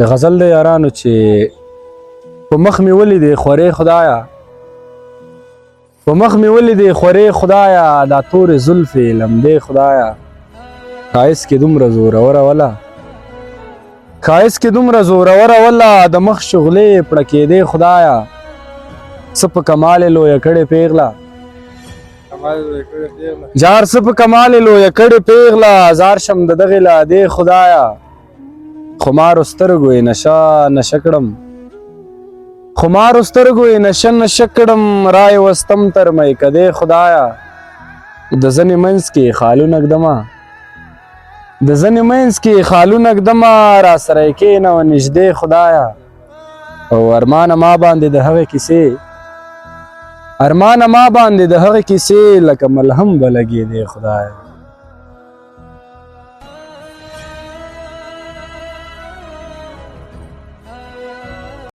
د غزل د یارانو چې په مخ مې ولیدې خورې خدایه، په مخ مې ولیدې خورې خدایه، دا تورې زلفې لمدې خدایه، ښایست کې دومره زوروره وله، ښایست کې دومره زوروره وله، د مخ شغلې پړه کېدې خدایه، څه په کمال یې لویه کړې پیغله، جار څه په کمال یې لویه کړې پیغله، زار شم د دغې لادې خدایه، خمارو سترګو یې نشه نشه کړم، خمارو سترګو یې نشه نشه کړم، رای وستم تر میکدې خدایه، د زنې منځ کې خالونه ږدمه، د زنې منځ کې خالونه ږدمه، را سره یې کښېنوه نږدې خدایه، او ارمانه ما باندې د هغې کیسې، ارمانه ما باندې د هغې کیسې لکه ملهم به لګېدې خدایه.